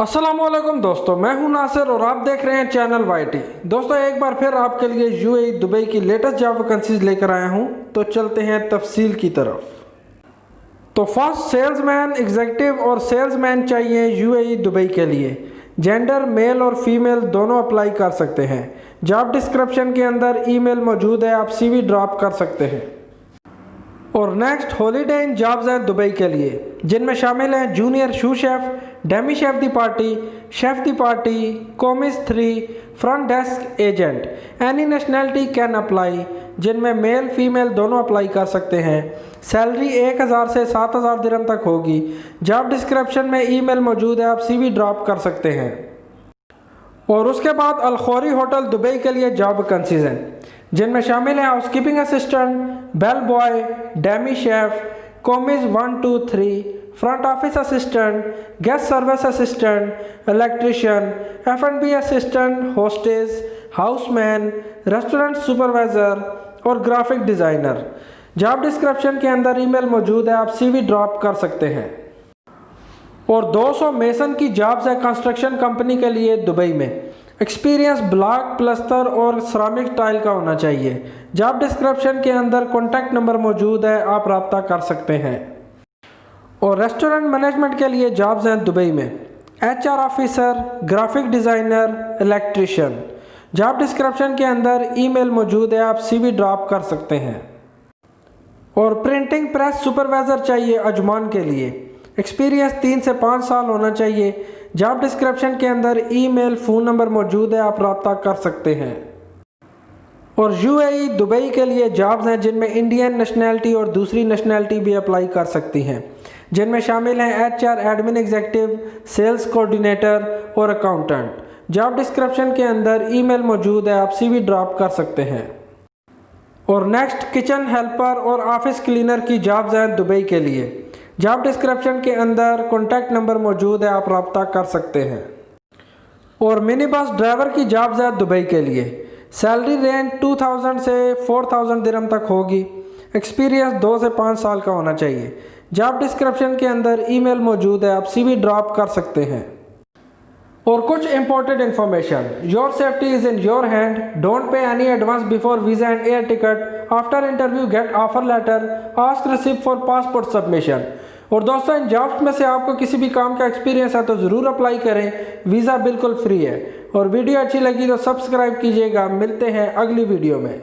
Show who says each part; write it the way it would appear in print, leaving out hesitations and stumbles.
Speaker 1: अस्सलामुअलैकुम दोस्तों, मैं हूं नासिर और आप देख रहे हैं चैनल वाईटी। दोस्तों एक बार फिर आपके लिए यूएई दुबई की लेटेस्ट जॉब वैकेंसीज लेकर आया हूं, तो चलते हैं तफसील की तरफ। तो फर्स्ट, सेल्समैन एग्जीक्यूटिव और सेल्समैन चाहिए यूएई दुबई के लिए। जेंडर मेल और फीमेल दोनों अप्लाई कर सकते हैं। जॉब डिस्क्रिप्शन के अंदर ईमेल मौजूद है, आप सीवी ड्रॉप कर सकते हैं। और नेक्स्ट, हॉलीडे इन जॉब्स हैं दुबई के लिए, जिनमें शामिल हैं junior shoe chef, Demi chef the party, chef the party, commis 3, front desk agent. Any nationality can apply, जिनमें मेल फीमेल दोनों अप्लाई कर सकते हैं। सैलरी 1000 से 7000 दिरहम तक होगी। जॉब डिस्क्रिप्शन में ईमेल मौजूद है, आप सीवी ड्रॉप कर सकते हैं। और उसके बाद अल-खौरी होटल दुबई के लिए जॉब वैकेंसीज हैं, जिनमें शामिल हैं housekeeping assistant, bell boy, demi chef, commis 1, 2, 3, front office assistant, guest service assistant, electrician, F&B assistant, hostess, houseman, restaurant supervisor और ग्राफिक डिज़ाइनर। जॉब डिस्क्रिप्शन के अंदर ईमेल मौजूद है, आप सीवी ड्रॉप कर सकते हैं। और 200 मेसन की जॉब्स है कंस्ट्रक्शन कंपनी के लिए दुबई में। एक्सपीरियंस ब्लॉक, प्लस्तर और सरामिक टाइल का होना चाहिए। जॉब डिस्क्रिप्शन के अंदर कॉन्टैक्ट नंबर मौजूद है, आप रब्ता कर सकते हैं। और रेस्टोरेंट मैनेजमेंट के लिए जॉब्स हैं दुबई में। HR officer, graphic designer, electrician. Job description के अंदर ईमेल मौजूद है, आप सीवी ड्रॉप कर सकते हैं। और प्रिंटिंग प्रेस सुपरवाइज़र चाहिए अजमान के लिए। एक्सपीरियंस 3 से 5 साल होना चाहिए। जॉब डिस्क्रिप्शन के अंदर ईमेल, फ़ोन नंबर मौजूद है, आप रब्ता कर सकते हैं। और यूएई दुबई के लिए जॉब्स हैं, जिनमें इंडियन नेशनैलिटी और दूसरी नेशनैलिटी भी अप्लाई कर सकती हैं, जिनमें शामिल हैं HR, admin executive, sales coordinator और अकाउंटेंट। जॉब डिस्क्रिप्शन के अंदर ईमेल मौजूद है, आप सीवी ड्रॉप कर सकते हैं। और नेक्स्ट, किचन हेल्पर और ऑफिस क्लीनर की जॉब्स हैं दुबई के लिए। जॉब डिस्क्रिप्शन के अंदर कॉन्टैक्ट नंबर मौजूद है, आप रब्ता कर सकते हैं। और मिनी बस ड्राइवर की जॉब्स है दुबई के लिए। सैलरी रेंज 2000 से 4000 दिरहम तक होगी। एक्सपीरियंस 2 से 5 साल का होना चाहिए। जॉब डिस्क्रिप्शन के अंदर ईमेल मौजूद है, आप सीवी ड्रॉप कर सकते हैं। और कुछ important information, your safety is in your hand. Don't pay any advance before visa and air ticket. After interview get offer letter. Ask receive for passport submission. और दोस्तों, इन जॉब्स में से आपको किसी भी काम का एक्सपीरियंस है तो ज़रूर अप्लाई करें, वीज़ा बिल्कुल फ्री है। और वीडियो अच्छी लगी तो सब्सक्राइब कीजिएगा। मिलते हैं अगली वीडियो में।